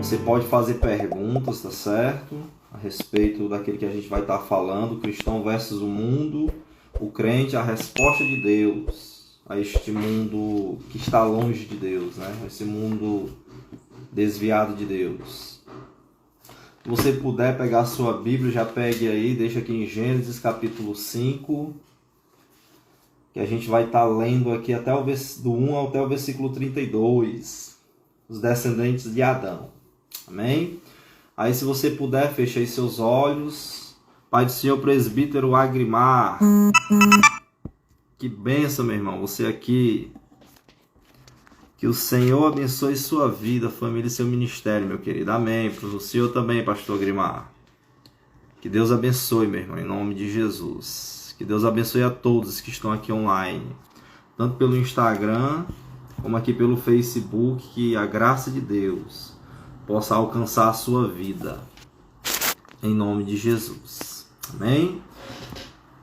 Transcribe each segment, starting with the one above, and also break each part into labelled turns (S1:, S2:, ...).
S1: Você pode fazer perguntas, tá certo? A respeito daquilo que a gente vai estar falando, cristão versus o mundo, o crente, a resposta de Deus a este mundo que está longe de Deus, né? Esse mundo desviado de Deus. Se você puder pegar a sua Bíblia, já pegue aí, deixa aqui em Gênesis capítulo 5, que a gente vai estar lendo aqui até do 1 até o versículo 32, os descendentes de Adão. Amém? Aí se você puder, feche aí seus olhos. Pai do Senhor presbítero Agrimar. Que benção, meu irmão, você aqui. Que o Senhor abençoe sua vida, família e seu ministério, meu querido. Amém. Para o Senhor também, pastor Agrimar. Que Deus abençoe, meu irmão, em nome de Jesus. Que Deus abençoe a todos que estão aqui online. Tanto pelo Instagram, como aqui pelo Facebook. Que a graça de Deus possa alcançar a sua vida. Em nome de Jesus. Amém?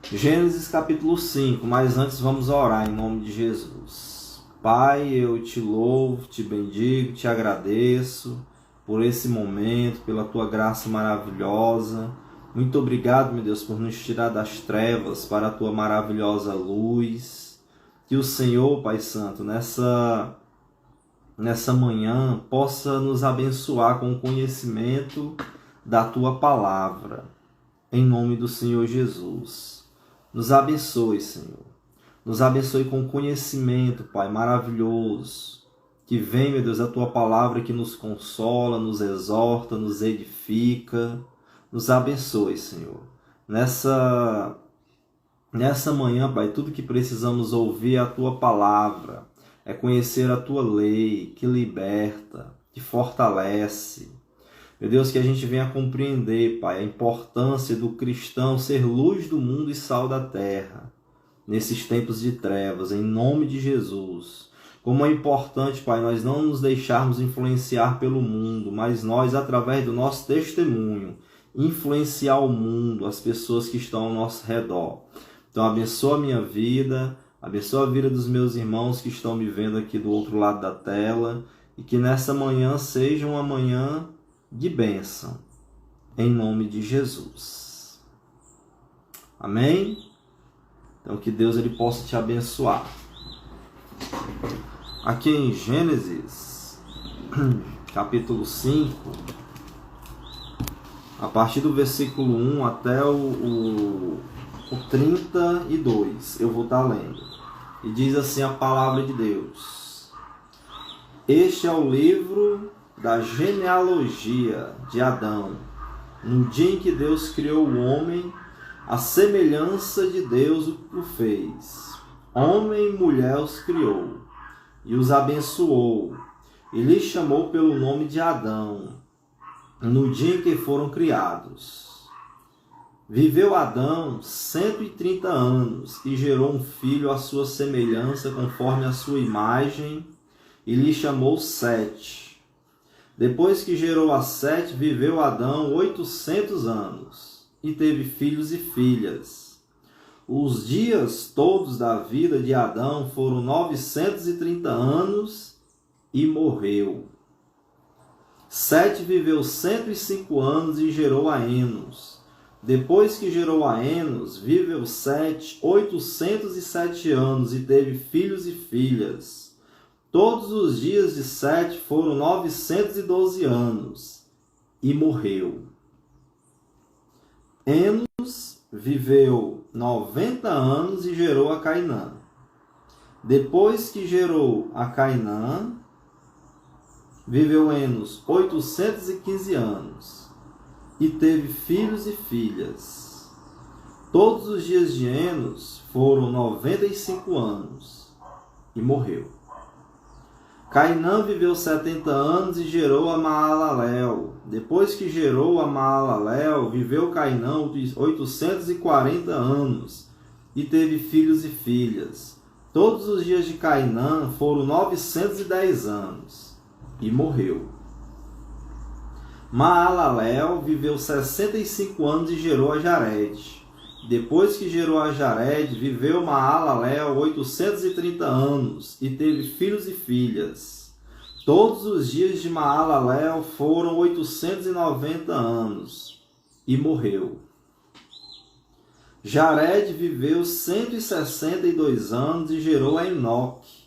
S1: Gênesis capítulo 5. Mas antes vamos orar em nome de Jesus. Pai, eu te louvo, te bendigo, te agradeço por esse momento, pela tua graça maravilhosa. Muito obrigado, meu Deus, por nos tirar das trevas para a tua maravilhosa luz. Que o Senhor, Pai Santo, nessa manhã possa nos abençoar com o conhecimento da tua palavra. Em nome do Senhor Jesus. Nos abençoe, Senhor. Nos abençoe com conhecimento, Pai, maravilhoso. Que vem, meu Deus, a tua palavra que nos consola, nos exorta, nos edifica. Nos abençoe, Senhor. Nessa manhã, Pai, tudo que precisamos ouvir é a tua palavra. É conhecer a tua lei, que liberta, que fortalece. Meu Deus, que a gente venha compreender, Pai, a importância do cristão ser luz do mundo e sal da terra, nesses tempos de trevas, em nome de Jesus. Como é importante, Pai, nós não nos deixarmos influenciar pelo mundo, mas nós, através do nosso testemunho, influenciar o mundo, as pessoas que estão ao nosso redor. Então, abençoa a minha vida, abençoa a vida dos meus irmãos que estão me vendo aqui do outro lado da tela, e que nessa manhã seja uma manhã de bênção, em nome de Jesus. Amém? Então, que Deus ele possa te abençoar. Aqui em Gênesis, capítulo 5, a partir do versículo 1 até o 32, eu vou estar lendo. E diz assim a palavra de Deus. Este é o livro da genealogia de Adão. No dia em que Deus criou o homem, a semelhança de Deus o fez. Homem e mulher os criou, e os abençoou, e lhes chamou pelo nome de Adão, no dia em que foram criados. Viveu Adão 130 anos, e gerou um filho à sua semelhança, conforme a sua imagem, e lhe chamou Sete. Depois que gerou a Sete, viveu Adão 800 anos, e teve filhos e filhas. Os dias todos da vida de Adão foram 930 anos, e morreu. Sete viveu 105 anos e gerou a Enos. Depois que gerou a Enos, viveu Sete 807 anos, e teve filhos e filhas. Todos os dias de Sete foram 912 anos, e morreu. Enos viveu 90 anos e gerou a Cainã. Depois que gerou a Cainã, viveu Enos 815 anos, e teve filhos e filhas. Todos os dias de Enos foram 95 anos, e morreu. Cainã viveu 70 anos e gerou a Maalalel. Depois que gerou a Maalalel, viveu Cainã 840 anos, e teve filhos e filhas. Todos os dias de Cainã foram 910 anos, e morreu. Maalalel viveu 65 anos e gerou a Jared. Depois que gerou a Jared, viveu Maalalel 830 anos, e teve filhos e filhas. Todos os dias de Maalalel foram 890 anos e morreu. Jared viveu 162 anos e gerou a Enoque.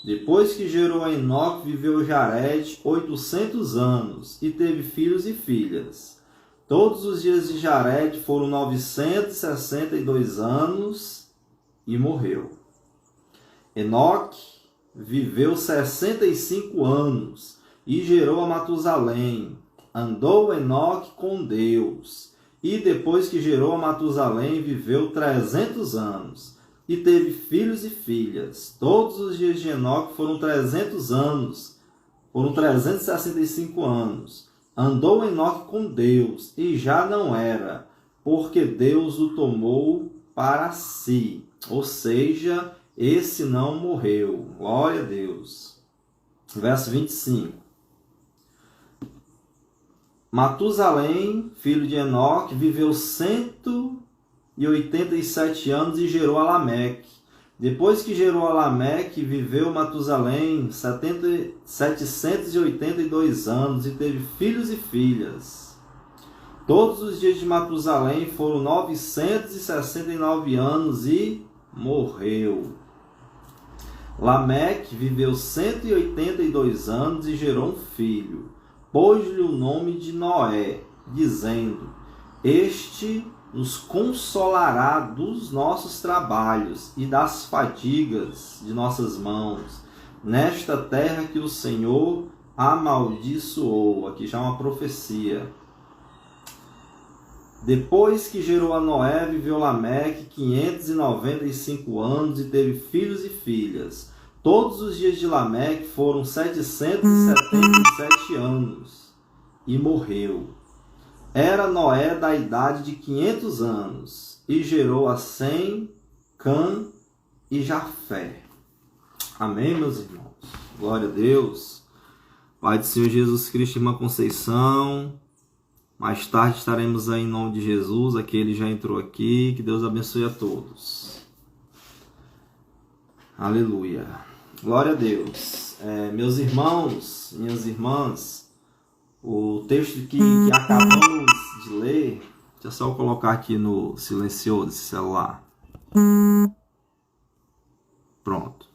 S1: Depois que gerou a Enoque, viveu Jared 800 anos e teve filhos e filhas. Todos os dias de Jared foram 962 anos e morreu. Enoque viveu 65 anos e gerou a Matusalém. Andou Enoque com Deus. E depois que gerou a Matusalém, viveu 300 anos e teve filhos e filhas. Todos os dias de Enoque foram 300 anos, foram 365 anos. Andou Enoque com Deus e já não era, porque Deus o tomou para si. Ou seja, esse não morreu. Glória a Deus. Verso 25. Matusalém, filho de Enoque, viveu 187 anos e gerou a Lameque. Depois que gerou a Lameque, viveu Matusalém 782 anos e teve filhos e filhas. Todos os dias de Matusalém foram 969 anos e morreu. Lameque viveu 182 anos e gerou um filho. Pôs-lhe o nome de Noé, dizendo: Este nos consolará dos nossos trabalhos e das fadigas de nossas mãos, nesta terra que o Senhor amaldiçoou. Aqui já é uma profecia. Depois que gerou a Noé, viveu Lameque 595 anos e teve filhos e filhas. Todos os dias de Lameque foram 777 anos e morreu. Era Noé da idade de 500 anos e gerou a Sem, Cã e Jafé. Amém, meus irmãos? Glória a Deus. Pai do Senhor Jesus Cristo, irmã Conceição. Mais tarde estaremos aí em nome de Jesus. Aquele já entrou aqui. Que Deus abençoe a todos. Aleluia. Glória a Deus. Meus irmãos, minhas irmãs, o texto que acabamos de ler, deixa eu só colocar aqui no silencioso esse celular. Pronto.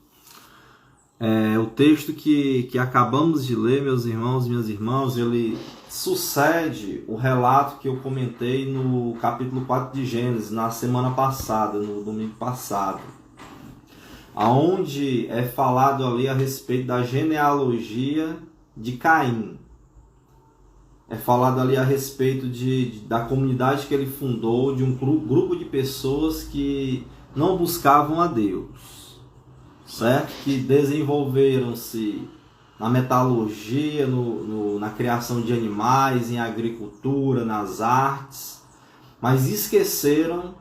S1: O texto que acabamos de ler, meus irmãos e minhas irmãs, ele sucede o relato que eu comentei no capítulo 4 de Gênesis, na semana passada, no domingo passado, onde é falado ali a respeito da genealogia de Caim. É falado ali a respeito da comunidade que ele fundou, de um grupo de pessoas que não buscavam a Deus, certo? Que desenvolveram-se na metalurgia, na criação de animais, em agricultura, nas artes, mas esqueceram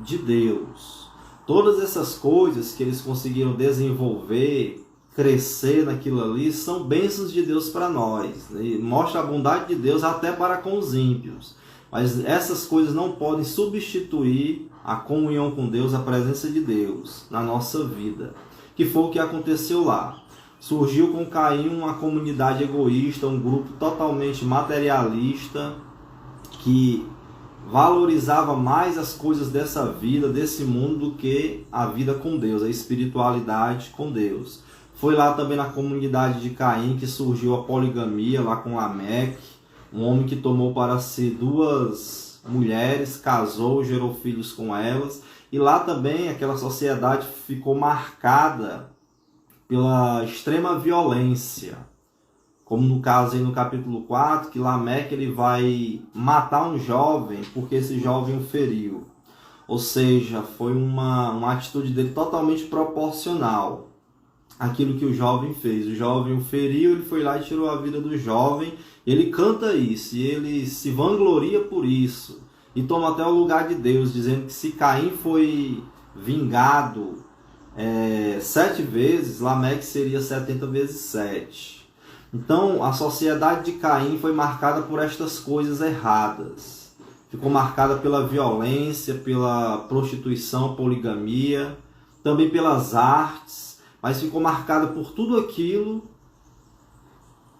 S1: de Deus. Todas essas coisas que eles conseguiram desenvolver, crescer naquilo ali, são bênçãos de Deus para nós. Né? Mostra a bondade de Deus até para com os ímpios. Mas essas coisas não podem substituir a comunhão com Deus, a presença de Deus na nossa vida. Que foi o que aconteceu lá. Surgiu com Caim uma comunidade egoísta, um grupo totalmente materialista, que valorizava mais as coisas dessa vida, desse mundo, do que a vida com Deus, a espiritualidade com Deus. Foi lá também na comunidade de Caim que surgiu a poligamia, lá com Lameque, um homem que tomou para si 2 mulheres, casou, gerou filhos com elas. E lá também aquela sociedade ficou marcada pela extrema violência. Como no caso aí no capítulo 4, que Lameque ele vai matar um jovem porque esse jovem o feriu. Ou seja, foi uma atitude dele totalmente proporcional àquilo que o jovem fez. O jovem o feriu, ele foi lá e tirou a vida do jovem. Ele canta isso e ele se vangloria por isso. E toma até o lugar de Deus, dizendo que se Caim foi vingado 7 vezes, Lameque seria 70 vezes 7. Então, a sociedade de Caim foi marcada por estas coisas erradas. Ficou marcada pela violência, pela prostituição, poligamia, também pelas artes, mas ficou marcada por tudo aquilo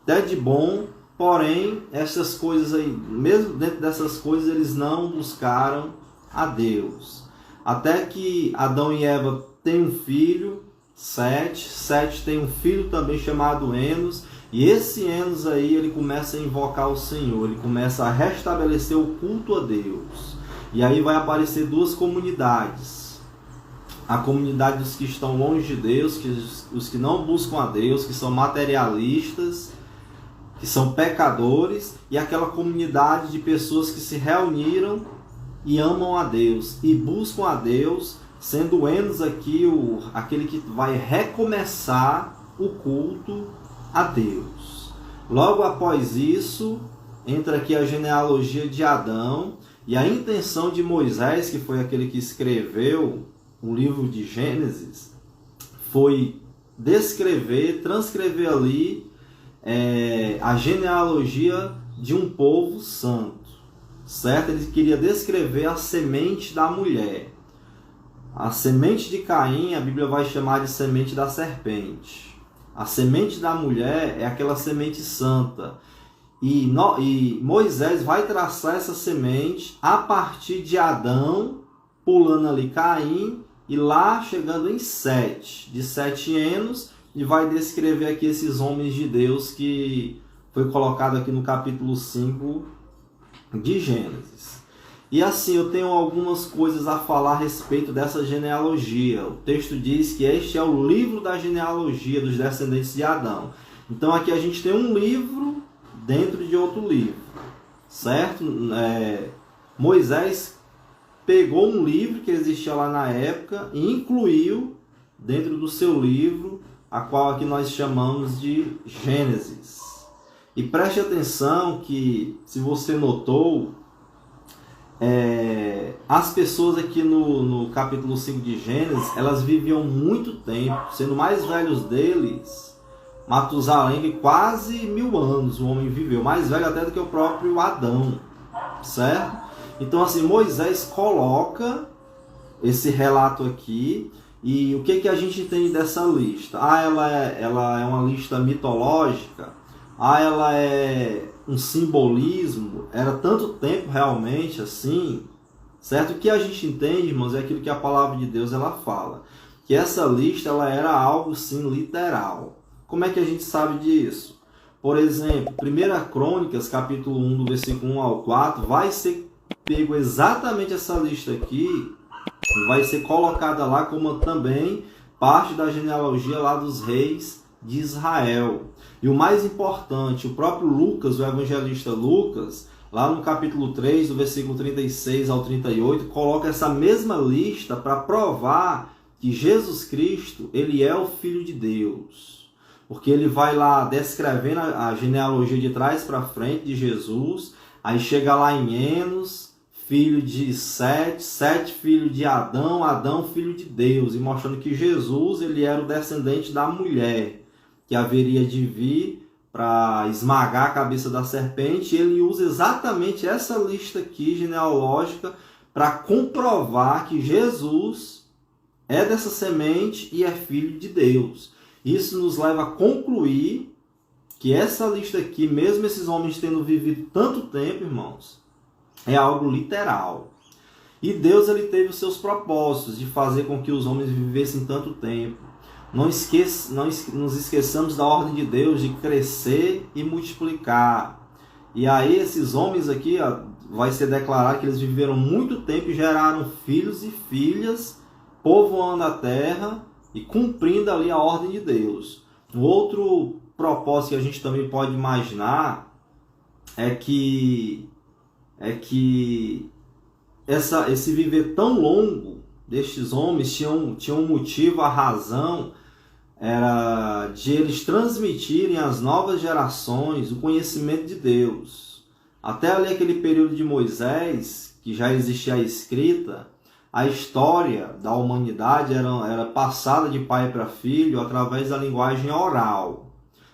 S1: até de bom, porém, essas coisas aí, mesmo dentro dessas coisas, eles não buscaram a Deus. Até que Adão e Eva têm um filho, Sete tem um filho também chamado Enos, e esse Enos aí, ele começa a invocar o Senhor, ele começa a restabelecer o culto a Deus. E aí vai aparecer duas comunidades. A comunidade dos que estão longe de Deus, os que não buscam a Deus, que são materialistas, que são pecadores, e aquela comunidade de pessoas que se reuniram e amam a Deus e buscam a Deus, sendo Enos aqui aquele que vai recomeçar o culto a Deus. Logo após isso, entra aqui a genealogia de Adão, e a intenção de Moisés, que foi aquele que escreveu o livro de Gênesis, foi transcrever ali a genealogia de um povo santo, certo? Ele queria descrever a semente da mulher. A semente de Caim, a Bíblia vai chamar de semente da serpente. A semente da mulher é aquela semente santa. E Moisés vai traçar essa semente a partir de Adão, pulando ali Caim, e lá chegando em Sete, de 7 anos, e vai descrever aqui esses homens de Deus que foi colocado aqui no capítulo 5 de Gênesis. E assim, eu tenho algumas coisas a falar a respeito dessa genealogia. O texto diz que este é o livro da genealogia dos descendentes de Adão. Então aqui a gente tem um livro dentro de outro livro, certo? Moisés pegou um livro que existia lá na época e incluiu dentro do seu livro, a qual aqui nós chamamos de Gênesis. E preste atenção que, se você notou, as pessoas aqui no capítulo 5 de Gênesis, elas viviam muito tempo, sendo mais velhos deles, Matusalém, que quase 1000 anos o homem viveu, mais velho até do que o próprio Adão, certo? Então assim, Moisés coloca esse relato aqui, e o que a gente entende dessa lista? Ela é uma lista mitológica? Ela é um simbolismo? Era tanto tempo realmente assim? Certo? O que a gente entende, irmãos, é aquilo que a palavra de Deus ela fala. Que essa lista ela era algo sim literal. Como é que a gente sabe disso? Por exemplo, 1 Crônicas, capítulo 1, do versículo 1 ao 4, vai ser pego exatamente essa lista aqui, vai ser colocada lá como também parte da genealogia lá dos reis de Israel. E o mais importante, o próprio Lucas, o evangelista Lucas, lá no capítulo 3, do versículo 36 ao 38, coloca essa mesma lista para provar que Jesus Cristo, ele é o Filho de Deus. Porque ele vai lá descrevendo a genealogia de trás para frente de Jesus, aí chega lá em Enos, filho de Sete, Sete filho de Adão, Adão filho de Deus, e mostrando que Jesus ele era o descendente da mulher, que haveria de vir para esmagar a cabeça da serpente. E ele usa exatamente essa lista aqui genealógica para comprovar que Jesus é dessa semente e é filho de Deus. Isso nos leva a concluir que essa lista aqui, mesmo esses homens tendo vivido tanto tempo, irmãos, é algo literal. E Deus ele teve os seus propósitos de fazer com que os homens vivessem tanto tempo. Não nos esqueçamos da ordem de Deus de crescer e multiplicar. E aí esses homens aqui, vai ser declarado que eles viveram muito tempo e geraram filhos e filhas, povoando a terra e cumprindo ali a ordem de Deus. Um outro propósito que a gente também pode imaginar é que esse viver tão longo destes homens tinha um motivo, a razão era de eles transmitirem às novas gerações o conhecimento de Deus. Até ali aquele período de Moisés, que já existia a escrita, a história da humanidade era passada de pai para filho através da linguagem oral.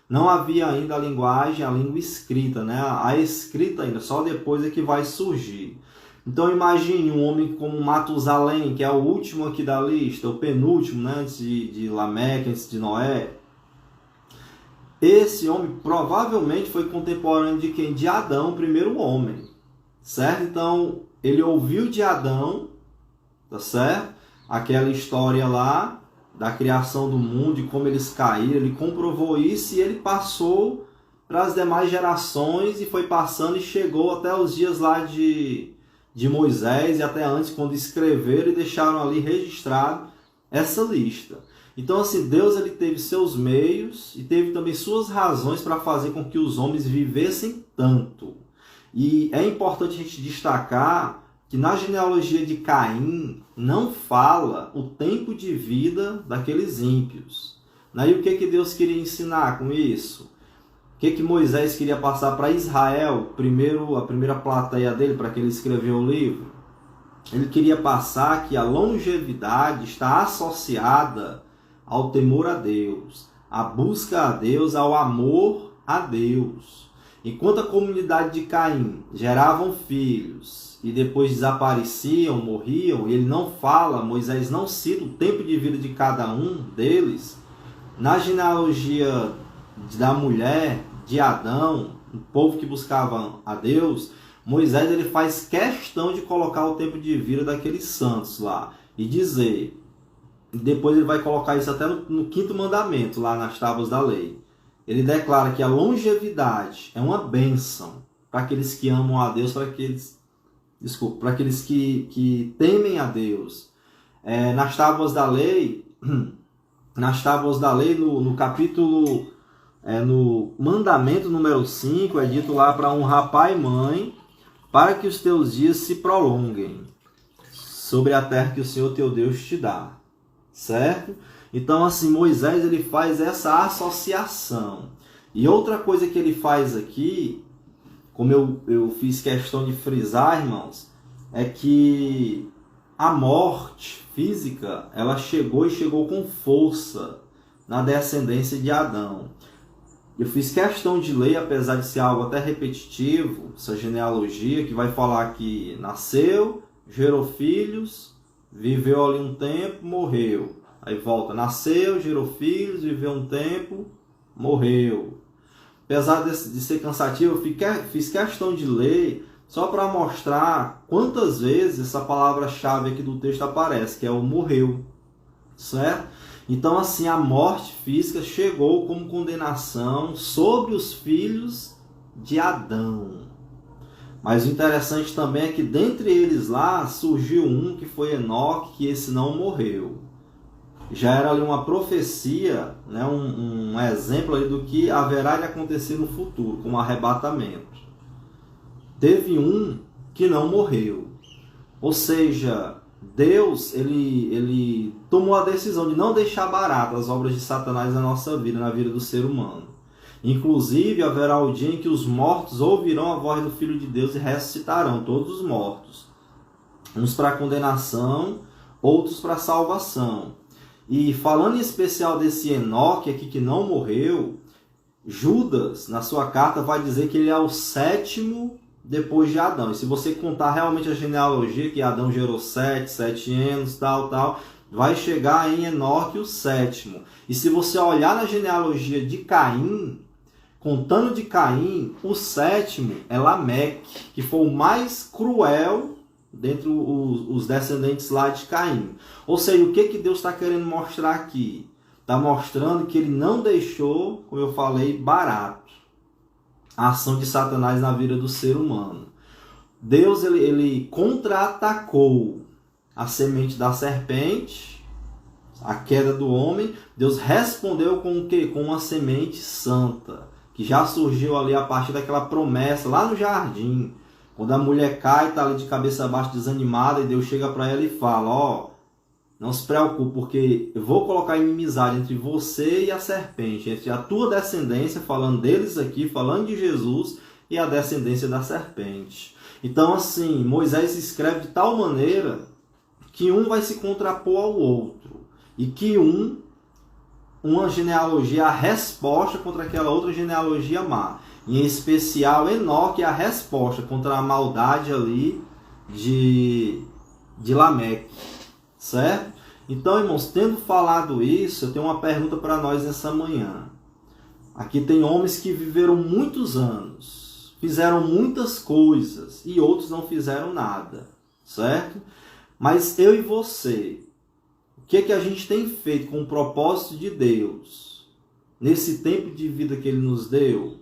S1: Não havia ainda a língua escrita, né? A escrita ainda, só depois é que vai surgir. Então imagine um homem como Matusalém, que é o último aqui da lista, o penúltimo, né? Antes de Lameque, antes de Noé. esse homem provavelmente foi contemporâneo de quem? De Adão, o primeiro homem, certo? Então, ele ouviu de Adão, tá certo? Aquela história lá da criação do mundo, de como eles caíram, ele comprovou isso e ele passou para as demais gerações e foi passando e chegou até os dias lá de Moisés e até antes, quando escreveram e deixaram ali registrado essa lista. Então, assim, Deus ele teve seus meios e teve também suas razões para fazer com que os homens vivessem tanto. E é importante a gente destacar que na genealogia de Caim não fala o tempo de vida daqueles ímpios. E o que Deus queria ensinar com isso? O que Moisés queria passar para Israel, a primeira plateia dele, para que ele escreveu o livro? Ele queria passar que a longevidade está associada ao temor a Deus, à busca a Deus, ao amor a Deus. Enquanto a comunidade de Caim geravam filhos e depois desapareciam, morriam, ele não fala, Moisés não cita o tempo de vida de cada um deles, na genealogia da mulher, de Adão, o povo que buscava a Deus, Moisés ele faz questão de colocar o tempo de vida daqueles santos lá e dizer, depois ele vai colocar isso até no quinto mandamento, lá nas tábuas da lei. Ele declara que a longevidade é uma bênção para aqueles que amam a Deus, para aqueles que temem a Deus. Nas tábuas da lei, no capítulo, no mandamento número 5, é dito lá para honrar pai e mãe, para que os teus dias se prolonguem sobre a terra que o Senhor teu Deus te dá. Certo? Então, assim, Moisés ele faz essa associação. E outra coisa que ele faz aqui, como eu fiz questão de frisar, irmãos, é que a morte física, ela chegou com força na descendência de Adão. Eu fiz questão de ler, apesar de ser algo até repetitivo, essa genealogia, que vai falar que nasceu, gerou filhos, viveu ali um tempo, morreu. Aí volta, nasceu, gerou filhos, viveu um tempo, morreu. Apesar de ser cansativo, eu fiz questão de ler só para mostrar quantas vezes essa palavra-chave aqui do texto aparece, que é o morreu. Certo? Então, assim, a morte física chegou como condenação sobre os filhos de Adão. Mas o interessante também é que dentre eles lá surgiu um que foi Enoque, que esse não morreu. Já era ali uma profecia, né, um exemplo ali do que haverá de acontecer no futuro, como arrebatamento. Teve um que não morreu. Ou seja, Deus ele tomou a decisão de não deixar barato as obras de Satanás na nossa vida, na vida do ser humano. Inclusive, haverá o dia em que os mortos ouvirão a voz do Filho de Deus e ressuscitarão, todos os mortos. Uns para condenação, outros para salvação. E falando em especial desse Enoque aqui que não morreu, Judas, na sua carta, vai dizer que ele é o sétimo depois de Adão. E se você contar realmente a genealogia, que Adão gerou 7 anos, tal, vai chegar em Enoque o sétimo. E se você olhar na genealogia de Caim, contando de Caim, o sétimo é Lameque, que foi o mais cruel dentre os descendentes lá de Caim. Ou seja, o que Deus está querendo mostrar aqui? Está mostrando que ele não deixou, como eu falei, barato a ação de Satanás na vida do ser humano. Deus ele contra-atacou a semente da serpente, a queda do homem. Deus respondeu com o quê? Com uma semente santa, que já surgiu ali a partir daquela promessa lá no jardim, quando a mulher cai, está ali de cabeça baixa, desanimada, e Deus chega para ela e fala, não se preocupe, porque eu vou colocar inimizade entre você e a serpente, entre a tua descendência, falando deles aqui, falando de Jesus, e a descendência da serpente. Então, assim, Moisés escreve de tal maneira que um vai se contrapor ao outro, e que uma genealogia é a resposta contra aquela outra genealogia má. Em especial, Enoque é a resposta contra a maldade ali de Lameque. Certo? Então, irmãos, tendo falado isso, eu tenho uma pergunta para nós nessa manhã. Aqui tem homens que viveram muitos anos, fizeram muitas coisas e outros não fizeram nada, certo? Mas eu e você, o que a gente tem feito com o propósito de Deus nesse tempo de vida que Ele nos deu?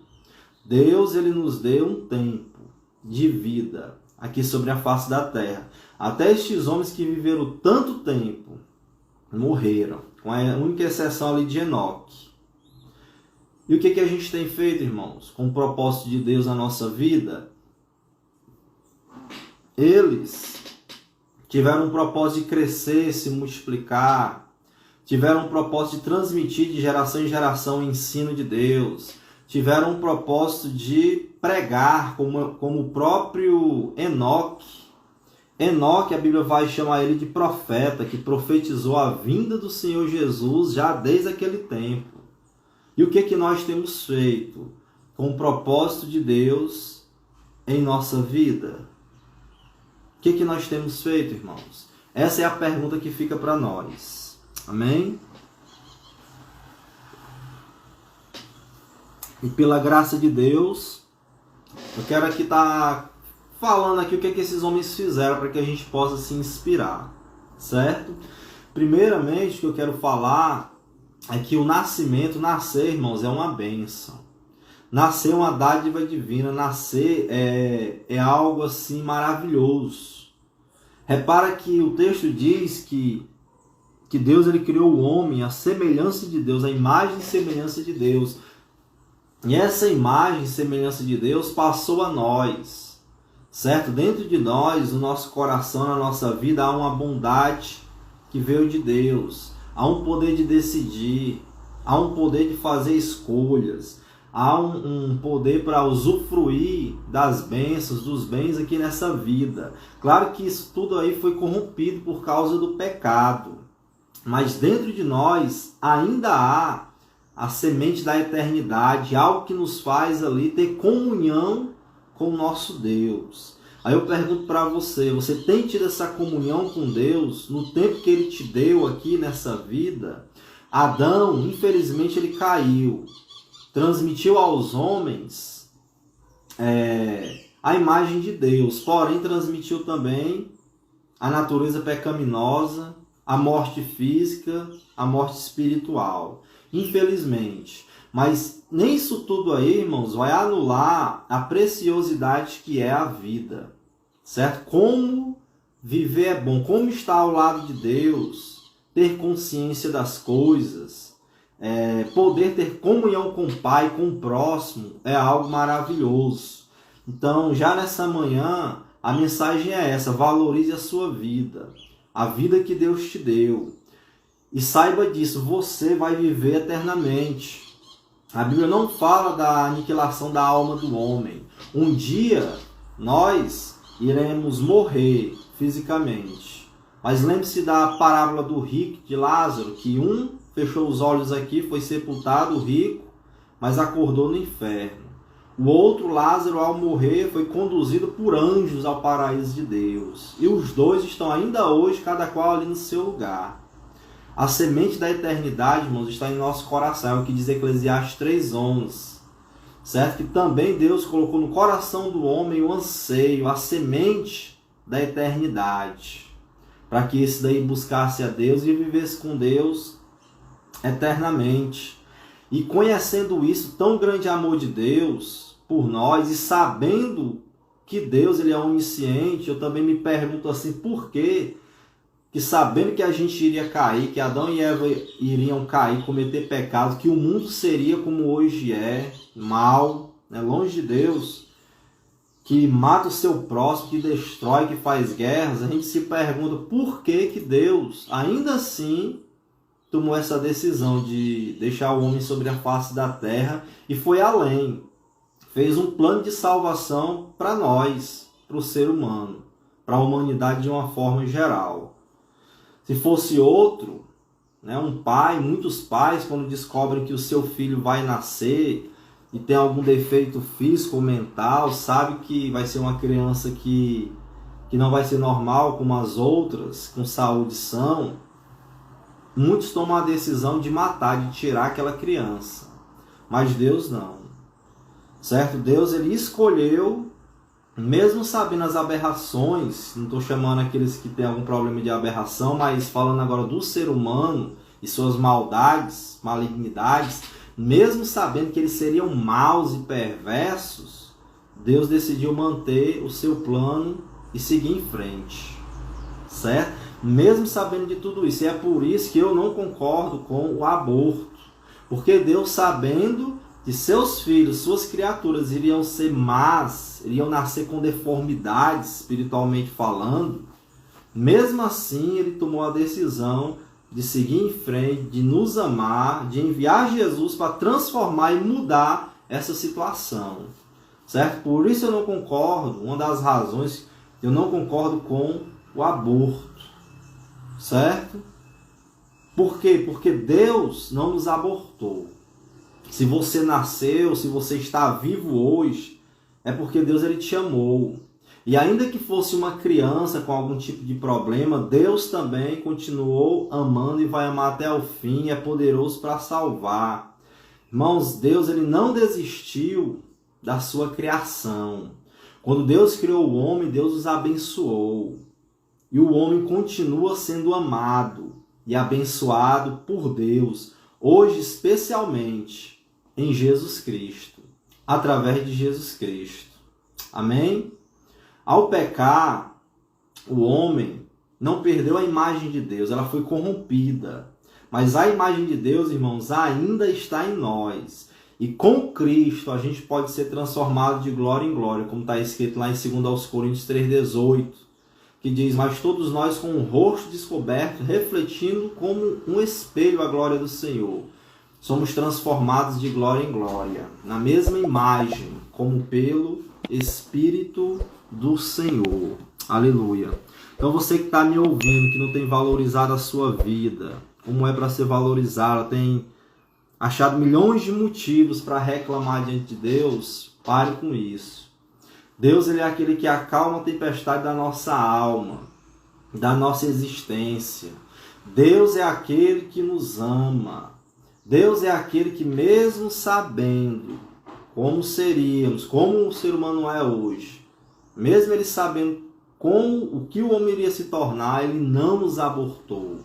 S1: Deus, Ele nos deu um tempo de vida aqui sobre a face da terra. Até estes homens que viveram tanto tempo morreram, com a única exceção ali de Enoque. E o que a gente tem feito, irmãos, com o propósito de Deus na nossa vida? Eles tiveram um propósito de crescer, se multiplicar, tiveram um propósito de transmitir de geração em geração o ensino de Deus, tiveram um propósito de pregar, como o próprio Enoque. Enoque, a Bíblia vai chamar ele de profeta, que profetizou a vinda do Senhor Jesus já desde aquele tempo. E o que nós temos feito com o propósito de Deus em nossa vida? O que nós temos feito, irmãos? Essa é a pergunta que fica para nós. Amém? E pela graça de Deus, eu quero aqui estar falando aqui o que esses homens fizeram para que a gente possa se inspirar, certo? Primeiramente, o que eu quero falar é que o nascer, irmãos, é uma bênção. Nascer é uma dádiva divina, nascer é algo assim maravilhoso. Repara que o texto diz que Deus ele criou o homem à semelhança de Deus, a imagem e semelhança de Deus. E essa imagem e semelhança de Deus passou a nós, certo? Dentro de nós, no nosso coração, na nossa vida, há uma bondade que veio de Deus. Há um poder de decidir, há um poder de fazer escolhas, há um poder para usufruir das bênçãos, dos bens aqui nessa vida. Claro que isso tudo aí foi corrompido por causa do pecado, mas dentro de nós ainda há a semente da eternidade, algo que nos faz ali ter comunhão com o nosso Deus. Aí eu pergunto para você, você tem tido essa comunhão com Deus no tempo que Ele te deu aqui nessa vida? Adão, infelizmente, ele caiu. Transmitiu aos homens a imagem de Deus, porém transmitiu também a natureza pecaminosa, a morte física, a morte espiritual. Infelizmente. Mas nem isso tudo aí, irmãos, vai anular a preciosidade que é a vida, certo? Como viver é bom, como estar ao lado de Deus, ter consciência das coisas, poder ter comunhão com o Pai, com o próximo, é algo maravilhoso. Então, já nessa manhã, a mensagem é essa: valorize a sua vida, a vida que Deus te deu. E saiba disso, você vai viver eternamente. A Bíblia não fala da aniquilação da alma do homem. Um dia nós iremos morrer fisicamente. Mas lembre-se da parábola do rico e de Lázaro, que um fechou os olhos aqui, foi sepultado, o rico, mas acordou no inferno. O outro, Lázaro, ao morrer, foi conduzido por anjos ao paraíso de Deus. E os dois estão ainda hoje, cada qual ali no seu lugar. A semente da eternidade, irmãos, está em nosso coração, é o que diz Eclesiastes 3:11, certo? Que também Deus colocou no coração do homem o anseio, a semente da eternidade, para que esse daí buscasse a Deus e vivesse com Deus eternamente. E conhecendo isso, tão grande amor de Deus por nós, e sabendo que Deus ele é onisciente, eu também me pergunto assim, por quê? Que sabendo que a gente iria cair, que Adão e Eva iriam cair, cometer pecado, que o mundo seria como hoje é, mal, longe de Deus, que mata o seu próximo, que destrói, que faz guerras, a gente se pergunta por que Deus, ainda assim, tomou essa decisão de deixar o homem sobre a face da terra e foi além. Fez um plano de salvação para nós, para o ser humano, para a humanidade de uma forma geral. Se fosse outro, um pai, muitos pais, quando descobrem que o seu filho vai nascer e tem algum defeito físico ou mental, sabe que vai ser uma criança que não vai ser normal como as outras, com saúde sã, muitos tomam a decisão de matar, de tirar aquela criança. Mas Deus não. Certo? Deus, ele escolheu, mesmo sabendo as aberrações, não estou chamando aqueles que têm algum problema de aberração, mas falando agora do ser humano e suas maldades, malignidades, mesmo sabendo que eles seriam maus e perversos, Deus decidiu manter o seu plano e seguir em frente. Certo? Mesmo sabendo de tudo isso. E é por isso que eu não concordo com o aborto. Porque Deus, sabendo que seus filhos, suas criaturas iriam ser más, iriam nascer com deformidades, espiritualmente falando, mesmo assim ele tomou a decisão de seguir em frente, de nos amar, de enviar Jesus para transformar e mudar essa situação. Certo? Por isso eu não concordo, uma das razões eu não concordo com o aborto. Certo? Por quê? Porque Deus não nos abortou. Se você nasceu, se você está vivo hoje, é porque Deus, ele te amou. E ainda que fosse uma criança com algum tipo de problema, Deus também continuou amando e vai amar até o fim, é poderoso para salvar. Irmãos, Deus, ele não desistiu da sua criação. Quando Deus criou o homem, Deus os abençoou. E o homem continua sendo amado e abençoado por Deus, hoje especialmente em Jesus Cristo, através de Jesus Cristo. Amém? Ao pecar, o homem não perdeu a imagem de Deus, ela foi corrompida. Mas a imagem de Deus, irmãos, ainda está em nós. E com Cristo a gente pode ser transformado de glória em glória, como está escrito lá em 2 Coríntios 3,18, que diz: mas todos nós com o rosto descoberto, refletindo como um espelho a glória do Senhor, somos transformados de glória em glória, na mesma imagem, como pelo Espírito do Senhor. Aleluia. Então você que está me ouvindo, que não tem valorizado a sua vida, como é para ser valorizada, tem achado milhões de motivos para reclamar diante de Deus, pare com isso. Deus, ele é aquele que acalma a tempestade da nossa alma, da nossa existência. Deus é aquele que nos ama. Deus é aquele que, mesmo sabendo como seríamos, como o ser humano é hoje, mesmo ele sabendo o que o homem iria se tornar, ele não nos abortou.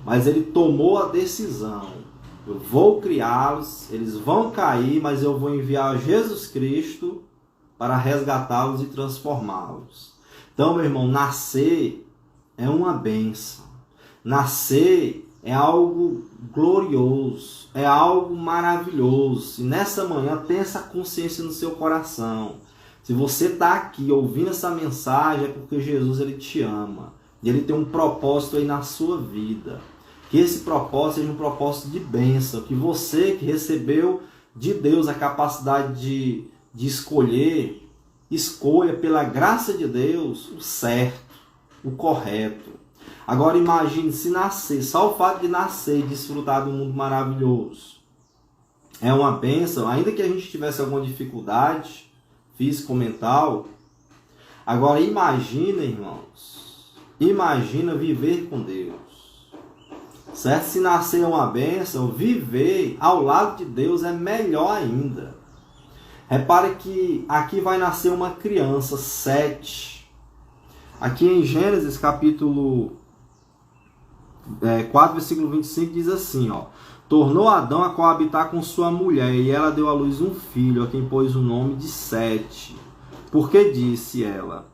S1: Mas ele tomou a decisão: eu vou criá-los, eles vão cair, mas eu vou enviar Jesus Cristo para resgatá-los e transformá-los. Então, meu irmão, nascer é uma bênção. Nascer é algo glorioso, é algo maravilhoso. E nessa manhã, tenha essa consciência no seu coração. Se você está aqui ouvindo essa mensagem, é porque Jesus, ele te ama. E ele tem um propósito aí na sua vida. Que esse propósito seja um propósito de bênção. Que você que recebeu de Deus a capacidade de escolher, escolha pela graça de Deus o certo, o correto. Agora imagine se nascer, só o fato de nascer e desfrutar do mundo maravilhoso é uma bênção, ainda que a gente tivesse alguma dificuldade física ou mental. Agora imagina, irmãos, imagina viver com Deus. Certo? Se nascer é uma bênção, viver ao lado de Deus é melhor ainda. Repare que aqui vai nascer uma criança, Sete. Aqui em Gênesis capítulo 4, versículo 25, diz assim, ó: tornou Adão a coabitar com sua mulher, e ela deu à luz um filho, a quem pôs o nome de Sete. Porque disse ela: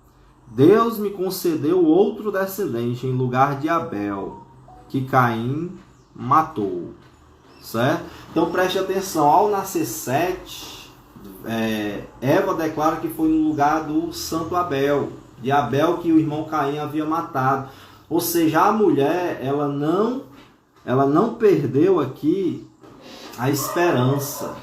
S1: Deus me concedeu outro descendente em lugar de Abel, que Caim matou. Certo? Então preste atenção, ao nascer Sete, Eva declara que foi no lugar do santo Abel, de Abel que o irmão Caim havia matado. Ou seja, a mulher, ela não perdeu aqui a esperança,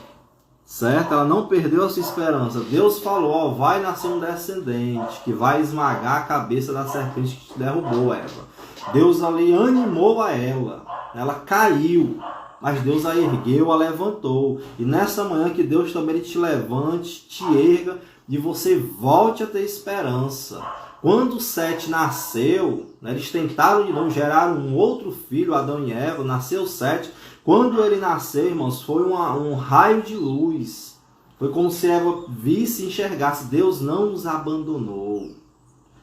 S1: certo? Ela não perdeu a sua esperança. Deus falou, ó, vai nascer um descendente que vai esmagar a cabeça da serpente que te derrubou, Eva. Deus ali animou a ela caiu, mas Deus a ergueu, a levantou. E nessa manhã que Deus também te levante, te erga e você volte a ter esperança. Quando Sete nasceu, eles tentaram de novo, geraram um outro filho, Adão e Eva, nasceu Sete, Quando ele nasceu, irmãos, foi um raio de luz. Foi como se Eva visse e enxergasse. Deus não nos abandonou.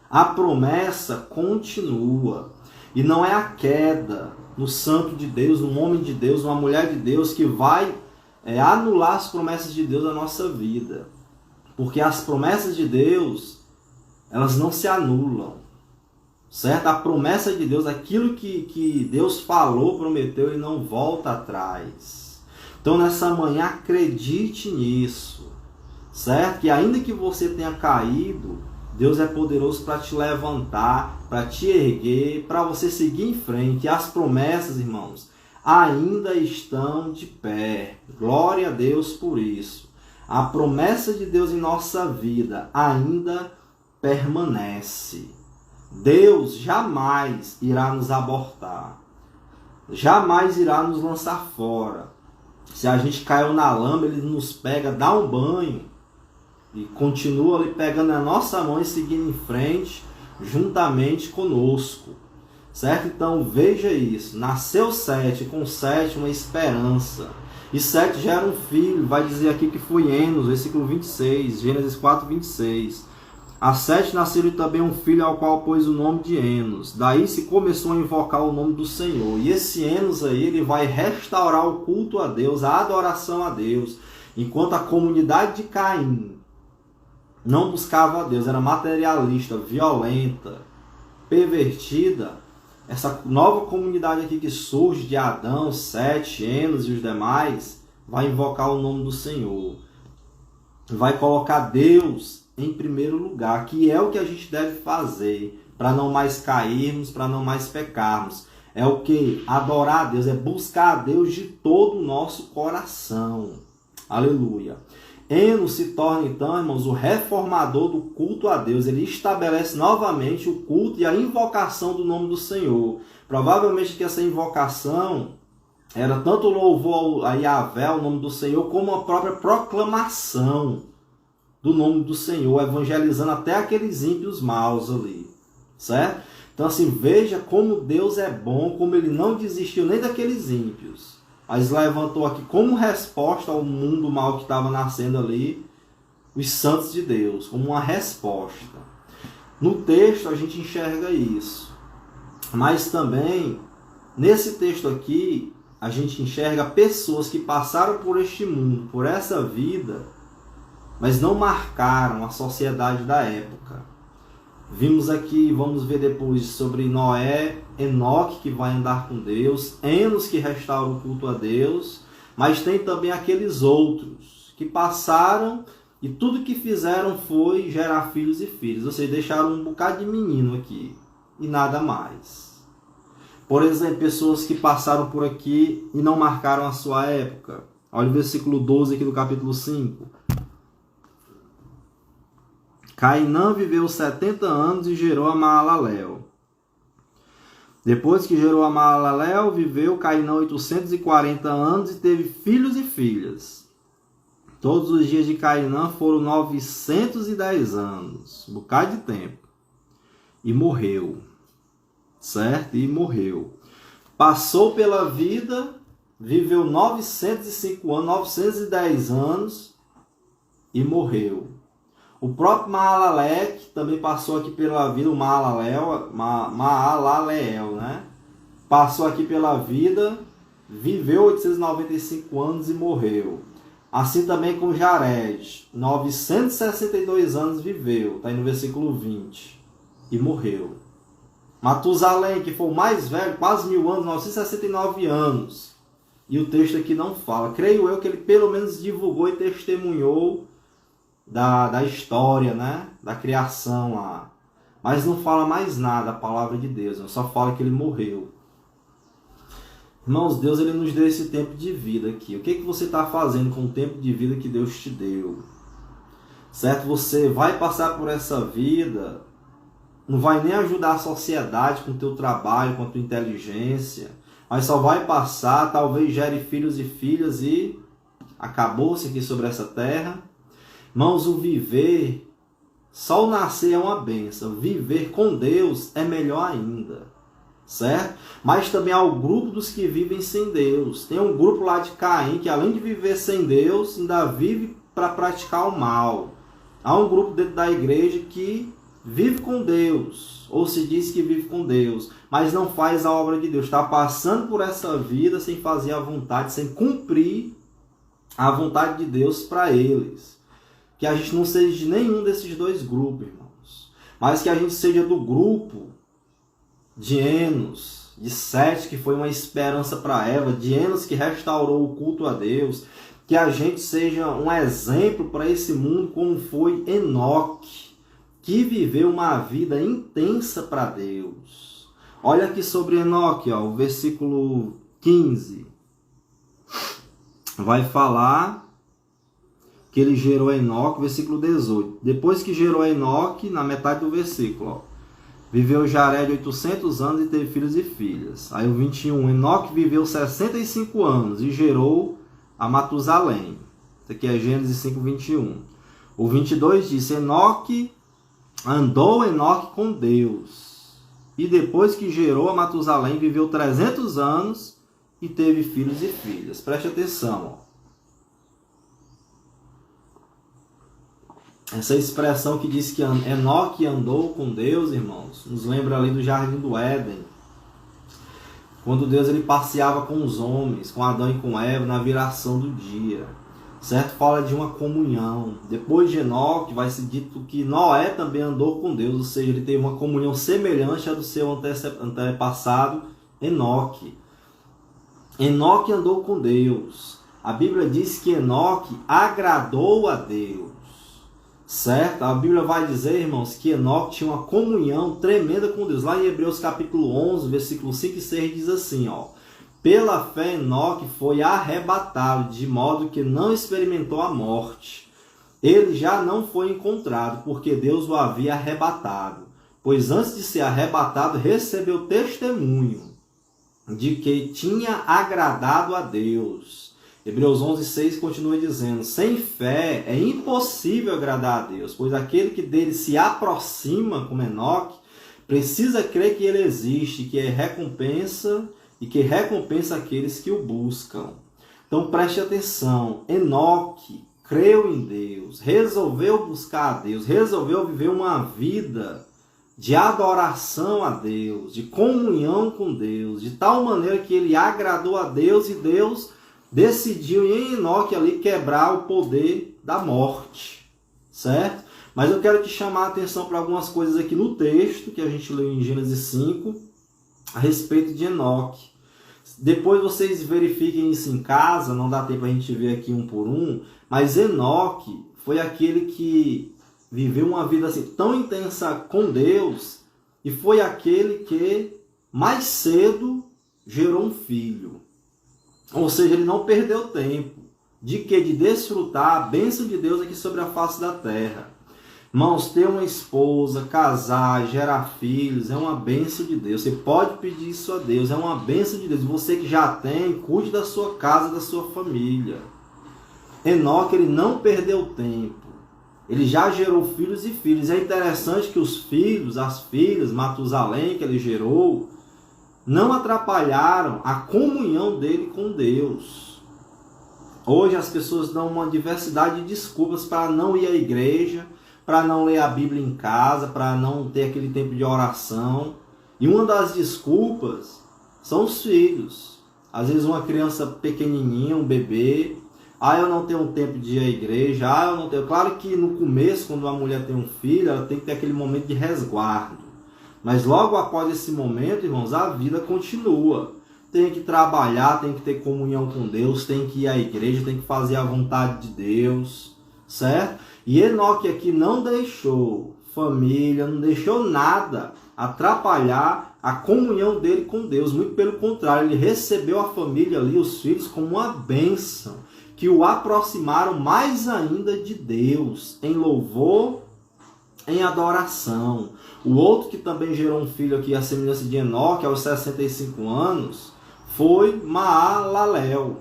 S1: A promessa continua. E não é a queda no santo de Deus, no homem de Deus, numa mulher de Deus que vai anular as promessas de Deus na nossa vida. Porque as promessas de Deus, elas não se anulam. Certo? A promessa de Deus, aquilo que Deus falou, prometeu, ele não volta atrás. Então nessa manhã acredite nisso. Certo? Que ainda que você tenha caído, Deus é poderoso para te levantar, para te erguer, para você seguir em frente. E as promessas, irmãos, ainda estão de pé. Glória a Deus por isso. A promessa de Deus em nossa vida ainda permanece. Deus jamais irá nos abortar. Jamais irá nos lançar fora. Se a gente caiu na lama, ele nos pega, dá um banho e continua ali pegando a nossa mão e seguindo em frente, juntamente conosco. Certo? Então veja isso. Nasceu Sete, com Sete uma esperança. E Sete gera um filho, vai dizer aqui que foi Enos, versículo 26, Gênesis 4, 26. A Sete nasceu também um filho ao qual pôs o nome de Enos. Daí se começou a invocar o nome do Senhor. E esse Enos aí, ele vai restaurar o culto a Deus, a adoração a Deus. Enquanto a comunidade de Caim não buscava a Deus, era materialista, violenta, pervertida, essa nova comunidade aqui que surge de Adão, Sete, Enos e os demais, vai invocar o nome do Senhor. Vai colocar Deus em primeiro lugar, que é o que a gente deve fazer para não mais cairmos, para não mais pecarmos. É o que? Adorar a Deus, é buscar a Deus de todo o nosso coração. Aleluia. Enos se torna então, irmãos, o reformador do culto a Deus. Ele estabelece novamente o culto e a invocação do nome do Senhor. Provavelmente que essa invocação era tanto o louvor a Yahvé, o nome do Senhor, como a própria proclamação do nome do Senhor, evangelizando até aqueles ímpios maus ali, certo? Então assim, veja como Deus é bom, como ele não desistiu nem daqueles ímpios, mas levantou aqui como resposta ao mundo mal que estava nascendo ali, os santos de Deus, como uma resposta. No texto a gente enxerga isso, mas também nesse texto aqui a gente enxerga pessoas que passaram por este mundo, por essa vida, mas não marcaram a sociedade da época. Vimos aqui, vamos ver depois sobre Noé, Enoque que vai andar com Deus, Enos que restaura o culto a Deus, mas tem também aqueles outros que passaram e tudo que fizeram foi gerar filhos e filhas, ou seja, deixaram um bocado de menino aqui e nada mais. Por exemplo, pessoas que passaram por aqui e não marcaram a sua época. Olha o versículo 12 aqui do capítulo 5. Cainã viveu 70 anos e gerou a Maalalel. Depois que gerou a Maalalel, viveu Cainã 840 anos e teve filhos e filhas. Todos os dias de Cainã foram 910 anos, um bocado de tempo. E morreu, certo? E morreu. Passou pela vida, viveu 905 anos, 910 anos e morreu. O próprio Maalalel também passou aqui pela vida, o Maalalel, né? Passou aqui pela vida, viveu 895 anos e morreu. Assim também com Jared, 962 anos viveu, está aí no versículo 20, e morreu. Matusalém, que foi o mais velho, quase 1000 anos, 969 anos. E o texto aqui não fala. Creio eu que ele pelo menos divulgou e testemunhou da história, né? Da criação lá. Mas não fala mais nada a palavra de Deus, só fala que ele morreu. Irmãos, Deus ele nos deu esse tempo de vida aqui. O que você está fazendo com o tempo de vida que Deus te deu? Certo? Você vai passar por essa vida, não vai nem ajudar a sociedade com o teu trabalho, com a tua inteligência, mas só vai passar, talvez gere filhos e filhas e acabou-se aqui sobre essa terra. Irmãos, o viver, só o nascer é uma bênção. Viver com Deus é melhor ainda. certo? Mas também há o grupo dos que vivem sem Deus. Tem um grupo lá de Caim que, além de viver sem Deus, ainda vive para praticar o mal. Há um grupo dentro da igreja que vive com Deus, ou se diz que vive com Deus, mas não faz a obra de Deus. Está passando por essa vida sem fazer a vontade, sem cumprir a vontade de Deus para eles. Que a gente não seja de nenhum desses dois grupos, irmãos. Mas que a gente seja do grupo de Enos, de Sete, que foi uma esperança para Eva, de Enos, que restaurou o culto a Deus. Que a gente seja um exemplo para esse mundo, como foi Enoque, que viveu uma vida intensa para Deus. Olha aqui sobre Enoque, ó, o versículo 15. Vai falar que ele gerou Enoque, versículo 18. Depois que gerou Enoque, na metade do versículo, ó, viveu Jared 800 anos e teve filhos e filhas. Aí o 21, Enoque viveu 65 anos e gerou a Matusalém. Isso aqui é Gênesis 5, 21. O 22 diz, andou Enoque com Deus. E depois que gerou a Matusalém, viveu 300 anos e teve filhos e filhas. Preste atenção, ó. Essa expressão que diz que Enoque andou com Deus, irmãos, nos lembra ali do Jardim do Éden. Quando Deus ele passeava com os homens, com Adão e com Eva, na viração do dia. Certo? Fala de uma comunhão. Depois de Enoque, vai ser dito que Noé também andou com Deus, ou seja, ele teve uma comunhão semelhante à do seu antepassado Enoque. Enoque andou com Deus. A Bíblia diz que Enoque agradou a Deus. Certo? A Bíblia vai dizer, irmãos, que Enoque tinha uma comunhão tremenda com Deus. Lá em Hebreus capítulo 11, versículo 5 e 6 diz assim, ó. Pela fé Enoque foi arrebatado, de modo que não experimentou a morte. Ele já não foi encontrado, porque Deus o havia arrebatado. Pois antes de ser arrebatado, recebeu testemunho de que tinha agradado a Deus. Hebreus 11:6 continua dizendo, sem fé é impossível agradar a Deus, pois aquele que dele se aproxima, como Enoque, precisa crer que ele existe, que recompensa aqueles que o buscam. Então preste atenção, Enoque creu em Deus, resolveu buscar a Deus, resolveu viver uma vida de adoração a Deus, de comunhão com Deus, de tal maneira que ele agradou a Deus e Deus decidiu em Enoque ali quebrar o poder da morte, certo? Mas eu quero te chamar a atenção para algumas coisas aqui no texto que a gente leu em Gênesis 5 a respeito de Enoque. Depois vocês verifiquem isso em casa, não dá tempo a gente ver aqui um por um, mas Enoque foi aquele que viveu uma vida assim, tão intensa com Deus e foi aquele que mais cedo gerou um filho. Ou seja, ele não perdeu tempo. De quê? De desfrutar a bênção de Deus aqui sobre a face da terra. Irmãos, ter uma esposa, casar, gerar filhos, é uma bênção de Deus. Você pode pedir isso a Deus, é uma bênção de Deus. Você que já tem, cuide da sua casa, da sua família. Enoque, ele não perdeu tempo. Ele já gerou filhos e filhas. É interessante que os filhos, as filhas, Matusalém, que ele gerou, não atrapalharam a comunhão dele com Deus. Hoje as pessoas dão uma diversidade de desculpas para não ir à igreja, para não ler a Bíblia em casa, para não ter aquele tempo de oração. E uma das desculpas são os filhos. Às vezes uma criança pequenininha, um bebê, eu não tenho tempo de ir à igreja, eu não tenho. Claro que no começo, quando uma mulher tem um filho, ela tem que ter aquele momento de resguardo. Mas logo após esse momento, irmãos, a vida continua. Tem que trabalhar, tem que ter comunhão com Deus, tem que ir à igreja, tem que fazer a vontade de Deus, certo? E Enoque aqui não deixou família, não deixou nada atrapalhar a comunhão dele com Deus. Muito pelo contrário, ele recebeu a família ali, os filhos, como uma bênção, que o aproximaram mais ainda de Deus, em louvor, em adoração. O outro que também gerou um filho aqui, a semelhança de Enoque, aos 65 anos, foi Maalalel.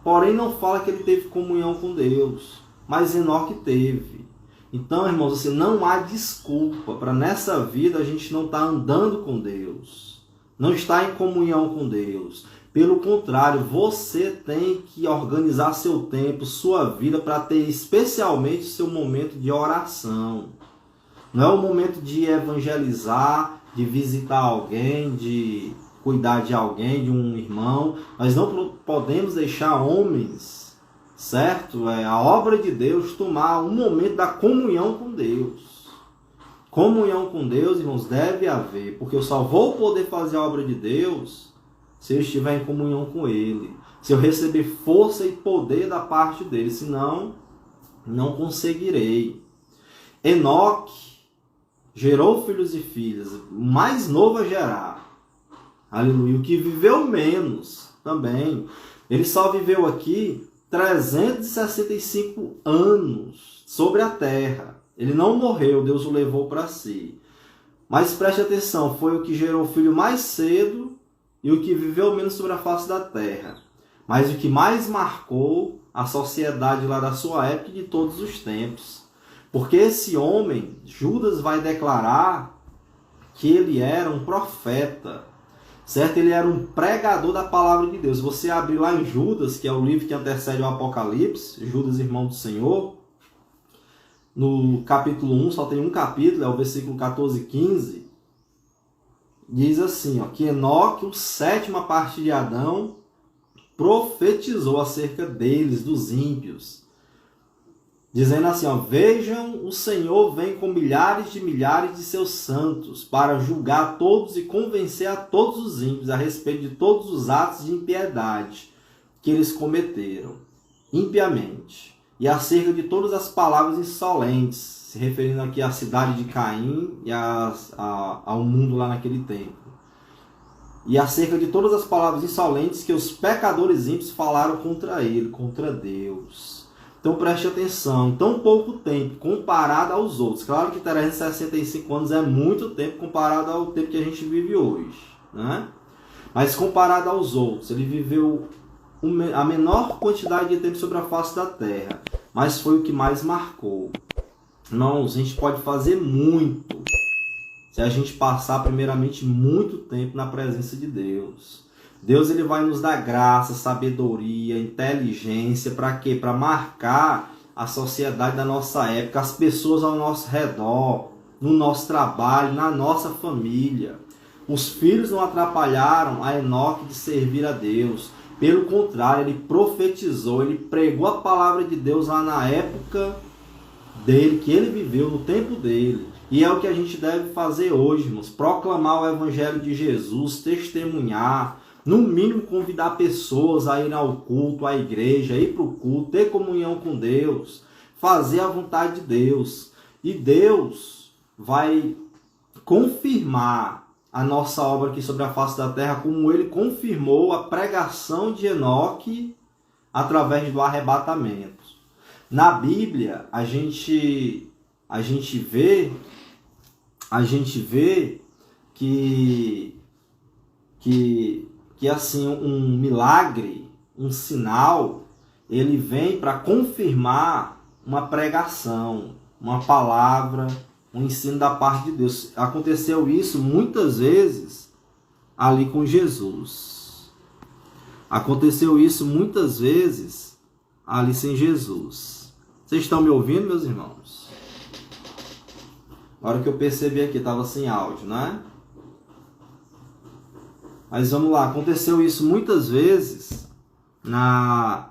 S1: Porém, não fala que ele teve comunhão com Deus, mas Enoque teve. Então, irmãos, assim, não há desculpa para nessa vida a gente não estar andando com Deus. não está em comunhão com Deus. Pelo contrário, você tem que organizar seu tempo, sua vida, para ter especialmente seu momento de oração. Não é o momento de evangelizar, de visitar alguém, de cuidar de alguém, de um irmão. Nós não podemos deixar homens, certo? A obra de Deus tomar um momento da comunhão com Deus. Comunhão com Deus, irmãos, deve haver, porque eu só vou poder fazer a obra de Deus se eu estiver em comunhão com Ele, se eu receber força e poder da parte dele, senão não conseguirei. Enoque gerou filhos e filhas, o mais novo a gerar. Aleluia. O que viveu menos também. Ele só viveu aqui 365 anos sobre a terra. Ele não morreu, Deus o levou para si. Mas preste atenção, foi o que gerou o filho mais cedo e o que viveu menos sobre a face da terra. Mas o que mais marcou a sociedade lá da sua época e de todos os tempos. Porque esse homem, Judas vai declarar que ele era um profeta, certo? Ele era um pregador da palavra de Deus. Você abrir lá em Judas, que é o livro que antecede o Apocalipse, Judas, irmão do Senhor, no capítulo 1, só tem um capítulo, é o versículo 14 e 15, diz assim, ó, que Enoque, o sétima parte de Adão, profetizou acerca deles, dos ímpios, dizendo assim, ó, vejam, o Senhor vem com milhares de seus santos para julgar todos e convencer a todos os ímpios a respeito de todos os atos de impiedade que eles cometeram impiamente e acerca de todas as palavras insolentes, se referindo aqui à cidade de Caim e ao mundo lá naquele tempo. E acerca de todas as palavras insolentes que os pecadores ímpios falaram contra ele, contra Deus. Então preste atenção, em tão pouco tempo comparado aos outros. Claro que 365 anos é muito tempo comparado ao tempo que a gente vive hoje, né? Mas comparado aos outros, ele viveu a menor quantidade de tempo sobre a face da terra, mas foi o que mais marcou. Irmãos, a gente pode fazer muito se a gente passar primeiramente muito tempo na presença de Deus. Deus ele vai nos dar graça, sabedoria, inteligência, para quê? Para marcar a sociedade da nossa época, as pessoas ao nosso redor, no nosso trabalho, na nossa família. Os filhos não atrapalharam a Enoque de servir a Deus. Pelo contrário, ele profetizou, ele pregou a palavra de Deus lá na época dele, que ele viveu, no tempo dele. E é o que a gente deve fazer hoje, irmãos. Proclamar o Evangelho de Jesus, testemunhar, no mínimo convidar pessoas a ir ao culto, à igreja, ir para o culto, ter comunhão com Deus, fazer a vontade de Deus. E Deus vai confirmar a nossa obra aqui sobre a face da terra, como ele confirmou a pregação de Enoque através do arrebatamento. Na Bíblia, a gente vê que assim, um milagre, um sinal, ele vem para confirmar uma pregação, uma palavra, um ensino da parte de Deus. Aconteceu isso muitas vezes ali com Jesus. Aconteceu isso muitas vezes ali sem Jesus. Vocês estão me ouvindo, meus irmãos? Na hora que eu percebi aqui, estava sem áudio, né? Mas vamos lá, aconteceu isso muitas vezes na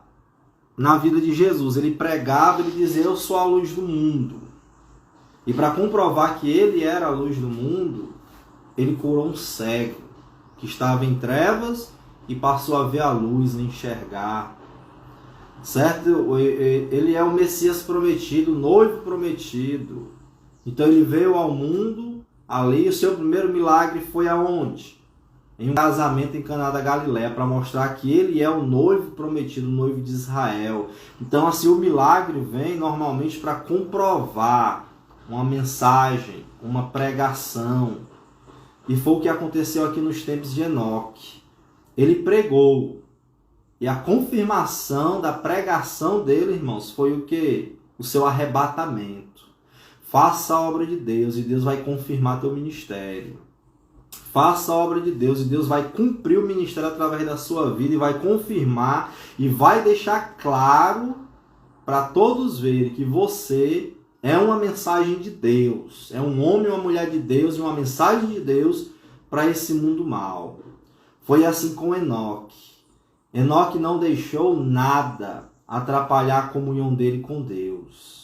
S1: vida de Jesus. Ele pregava, ele dizia, eu sou a luz do mundo. E para comprovar que ele era a luz do mundo, ele curou um cego que estava em trevas e passou a ver a luz, a enxergar. Certo? Ele é o Messias prometido, o noivo prometido. Então ele veio ao mundo ali, o seu primeiro milagre foi aonde? Em um casamento em Caná da Galileia, para mostrar que ele é o noivo prometido, o noivo de Israel. Então assim, o milagre vem normalmente para comprovar uma mensagem, uma pregação. E foi o que aconteceu aqui nos tempos de Enoque. Ele pregou. E a confirmação da pregação dele, irmãos, foi o quê? O seu arrebatamento. Faça a obra de Deus e Deus vai confirmar teu ministério. Faça a obra de Deus e Deus vai cumprir o ministério através da sua vida e vai confirmar e vai deixar claro para todos verem que você é uma mensagem de Deus, é um homem e uma mulher de Deus e uma mensagem de Deus para esse mundo mal. Foi assim com Enoque. Enoque não deixou nada atrapalhar a comunhão dele com Deus.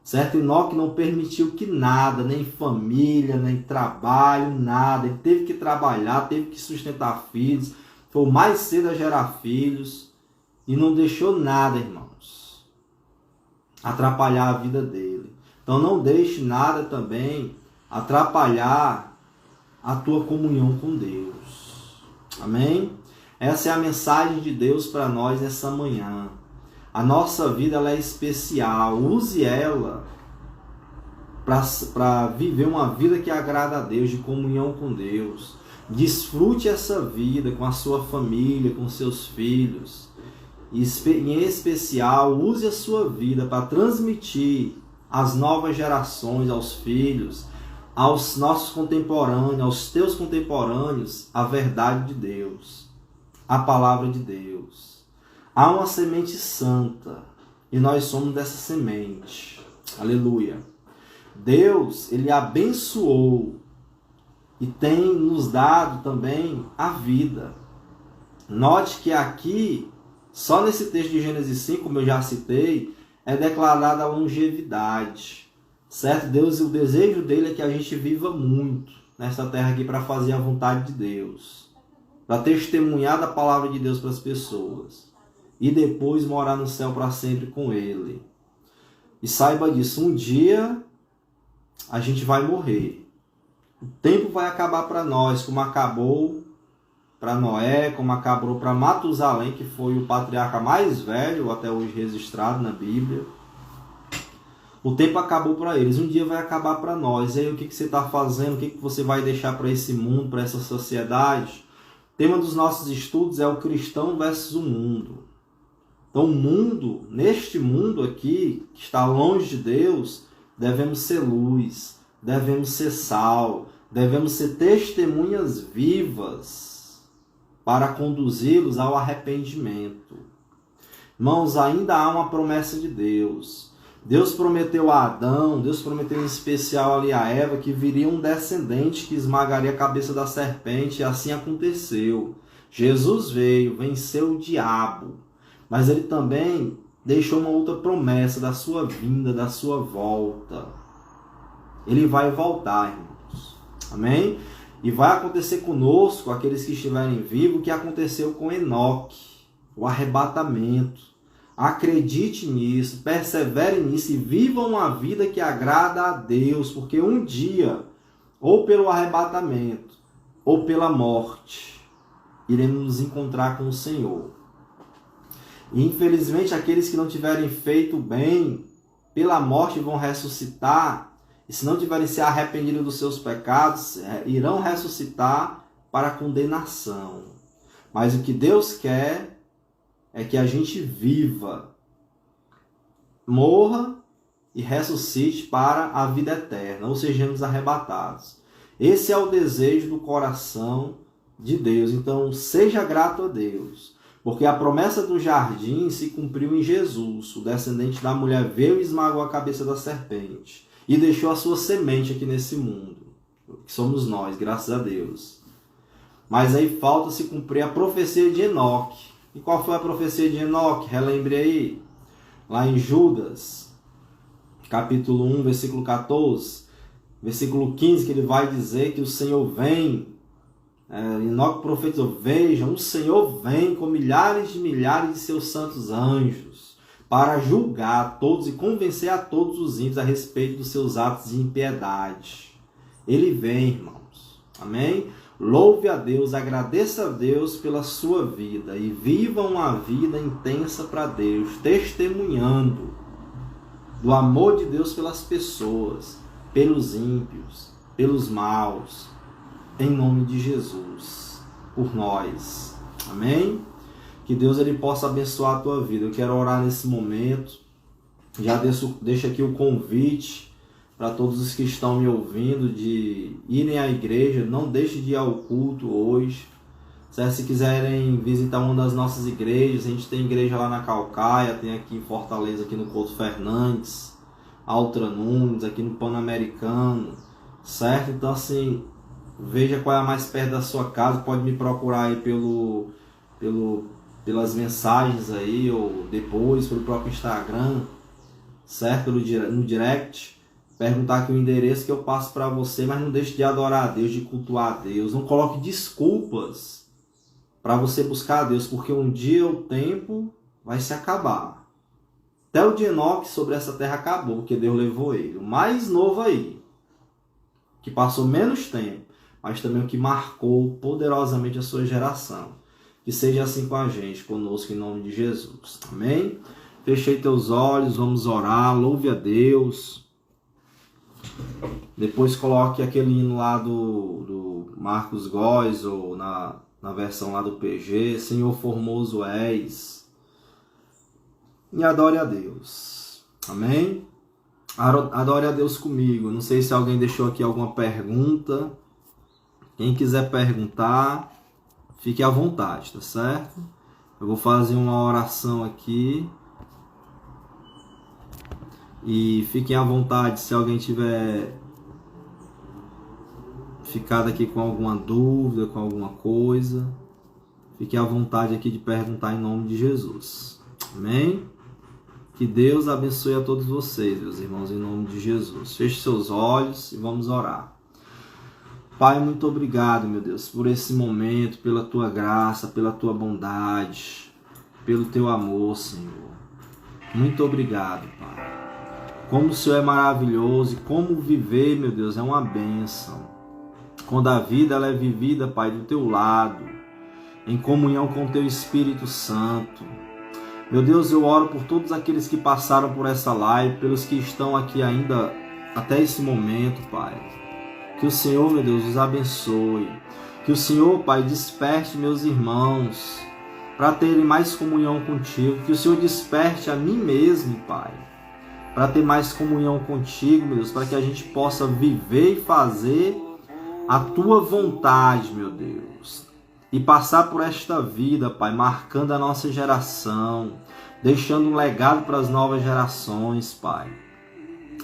S1: Certo? Enoque não permitiu que nada, nem família, nem trabalho, nada. Ele teve que trabalhar, teve que sustentar filhos, foi o mais cedo a gerar filhos e não deixou nada, irmãos, atrapalhar a vida dele. Então não deixe nada também atrapalhar a tua comunhão com Deus. Amém? Essa é a mensagem de Deus para nós nessa manhã. A nossa vida ela é especial. Use ela para viver uma vida que agrada a Deus, de comunhão com Deus. Desfrute essa vida com a sua família, com seus filhos. Em especial, use a sua vida para transmitir às novas gerações, aos filhos, aos nossos contemporâneos, aos teus contemporâneos, a verdade de Deus, a palavra de Deus. Há uma semente santa e nós somos dessa semente. Aleluia. Deus, ele abençoou e tem nos dado também a vida. Note que aqui, só nesse texto de Gênesis 5, como eu já citei, é declarada a longevidade. Certo? Deus, o desejo dele é que a gente viva muito nessa terra aqui para fazer a vontade de Deus. Para testemunhar da palavra de Deus para as pessoas. E depois morar no céu para sempre com ele. E saiba disso, um dia a gente vai morrer. O tempo vai acabar para nós, como acabou para Noé, como acabou para Matusalém, que foi o patriarca mais velho até hoje registrado na Bíblia. O tempo acabou para eles, um dia vai acabar para nós. E aí o que você está fazendo? O que você vai deixar para esse mundo, para essa sociedade? O tema dos nossos estudos é o cristão versus o mundo. Então o mundo, neste mundo aqui, que está longe de Deus, devemos ser luz, devemos ser sal, devemos ser testemunhas vivas para conduzi-los ao arrependimento. Irmãos, ainda há uma promessa de Deus. Deus prometeu a Adão, Deus prometeu em especial ali a Eva, que viria um descendente que esmagaria a cabeça da serpente, e assim aconteceu. Jesus veio, venceu o diabo, mas ele também deixou uma outra promessa da sua vinda, da sua volta. Ele vai voltar, irmãos. Amém? E vai acontecer conosco, aqueles que estiverem vivos, o que aconteceu com Enoque, o arrebatamento. Acredite nisso, persevere nisso e viva uma vida que agrada a Deus, porque um dia, ou pelo arrebatamento, ou pela morte, iremos nos encontrar com o Senhor. E infelizmente aqueles que não tiverem feito bem, pela morte vão ressuscitar, e se não tiverem se arrependido dos seus pecados, irão ressuscitar para a condenação. Mas o que Deus quer é que a gente viva, morra e ressuscite para a vida eterna, ou sejamos arrebatados. Esse é o desejo do coração de Deus. Então, seja grato a Deus, porque a promessa do jardim se cumpriu em Jesus. O descendente da mulher veio e esmagou a cabeça da serpente e deixou a sua semente aqui nesse mundo, que somos nós, graças a Deus. Mas aí falta se cumprir a profecia de Enoque. E qual foi a profecia de Enoque? Relembre aí. Lá em Judas, capítulo 1, versículo 14, versículo 15, que ele vai dizer que o Senhor vem. Enoque profetizou: vejam, o Senhor vem com milhares de seus santos anjos para julgar a todos e convencer a todos os ímpios a respeito dos seus atos de impiedade. Ele vem, irmãos. Amém? Louve a Deus, agradeça a Deus pela sua vida e viva uma vida intensa para Deus, testemunhando do amor de Deus pelas pessoas, pelos ímpios, pelos maus, em nome de Jesus, por nós. Amém? Que Deus ele possa abençoar a tua vida. Eu quero orar nesse momento. Já deixo aqui o convite para todos os que estão me ouvindo, de irem à igreja. Não deixe de ir ao culto hoje. Se quiserem visitar uma das nossas igrejas, a gente tem igreja lá na Calcaia, tem aqui em Fortaleza, aqui no Couto Fernandes, Altra Nunes, aqui no Pan-Americano, certo? Então assim, veja qual é a mais perto da sua casa, pode me procurar aí pelas mensagens aí, ou depois pelo próprio Instagram, certo? No direct, perguntar aqui o endereço que eu passo para você, mas não deixe de adorar a Deus, de cultuar a Deus, não coloque desculpas para você buscar a Deus, porque um dia o tempo vai se acabar. Até o de Enoque sobre essa terra acabou, porque Deus levou ele. O mais novo aí, que passou menos tempo, mas também o que marcou poderosamente a sua geração. Que seja assim com a gente, conosco, em nome de Jesus. Amém? Fechei teus olhos, vamos orar, louve a Deus. Depois coloque aquele hino lá do Marcos Góes, ou na versão lá do PG, Senhor formoso és, e adore a Deus. Amém? Adore a Deus comigo. Não sei se alguém deixou aqui alguma pergunta. Quem quiser perguntar, fique à vontade, tá certo? Eu vou fazer uma oração aqui. E fiquem à vontade se alguém tiver ficado aqui com alguma dúvida, com alguma coisa. Fique à vontade aqui de perguntar em nome de Jesus. Amém? Que Deus abençoe a todos vocês, meus irmãos, em nome de Jesus. Feche seus olhos e vamos orar. Pai, muito obrigado, meu Deus, por esse momento, pela Tua graça, pela Tua bondade, pelo Teu amor, Senhor. Muito obrigado, Pai. Como o Senhor é maravilhoso e como viver, meu Deus, é uma bênção. Quando a vida ela é vivida, Pai, do Teu lado, em comunhão com o Teu Espírito Santo. Meu Deus, eu oro por todos aqueles que passaram por essa live, pelos que estão aqui ainda até esse momento, Pai. Que o Senhor, meu Deus, os abençoe. Que o Senhor, Pai, desperte meus irmãos para terem mais comunhão contigo. Que o Senhor desperte a mim mesmo, Pai, para ter mais comunhão contigo, meu Deus, para que a gente possa viver e fazer a Tua vontade, meu Deus, e passar por esta vida, Pai, marcando a nossa geração, deixando um legado para as novas gerações, Pai.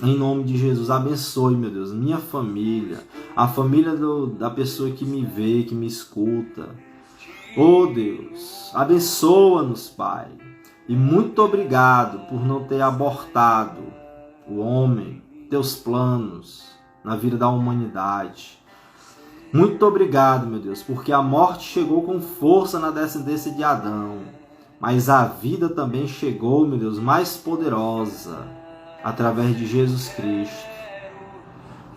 S1: Em nome de Jesus, abençoe, meu Deus, minha família, a família da pessoa que me vê, que me escuta. Oh Deus, abençoa-nos, Pai. E muito obrigado por não ter abortado o homem, Teus planos na vida da humanidade. Muito obrigado, meu Deus, porque a morte chegou com força na descendência de Adão, mas a vida também chegou, meu Deus, mais poderosa, através de Jesus Cristo.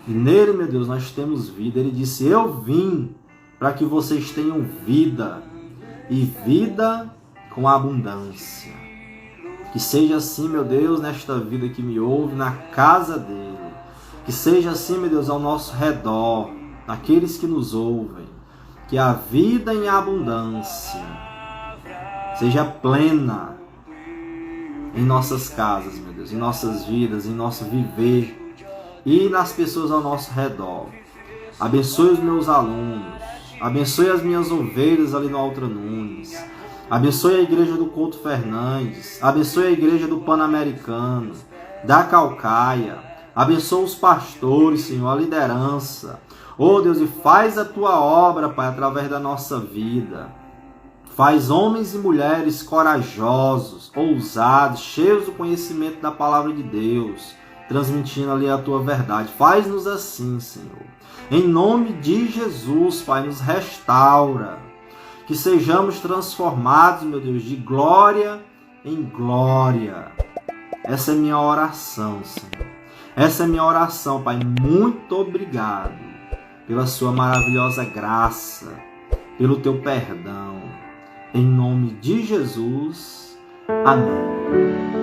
S1: E nele, meu Deus, nós temos vida. Ele disse, eu vim para que vocês tenham vida, e vida com abundância. Que seja assim, meu Deus, nesta vida que me ouve, na casa dele. Que seja assim, meu Deus, ao nosso redor, naqueles que nos ouvem. Que a vida em abundância seja plena em nossas casas, meu Deus, em nossas vidas, em nosso viver e nas pessoas ao nosso redor. Abençoe os meus alunos, abençoe as minhas ovelhas ali no Altra Nunes, abençoe a igreja do Couto Fernandes, abençoe a igreja do Pan-Americano, da Calcaia, abençoe os pastores, Senhor, a liderança. Oh Deus, e faz a Tua obra, Pai, através da nossa vida. Faz homens e mulheres corajosos, ousados, cheios do conhecimento da palavra de Deus, transmitindo ali a Tua verdade. Faz-nos assim, Senhor. Em nome de Jesus, Pai, nos restaura. Que sejamos transformados, meu Deus, de glória em glória. Essa é minha oração, Senhor. Essa é minha oração, Pai. Muito obrigado pela Sua maravilhosa graça, pelo Teu perdão. Em nome de Jesus. Amém.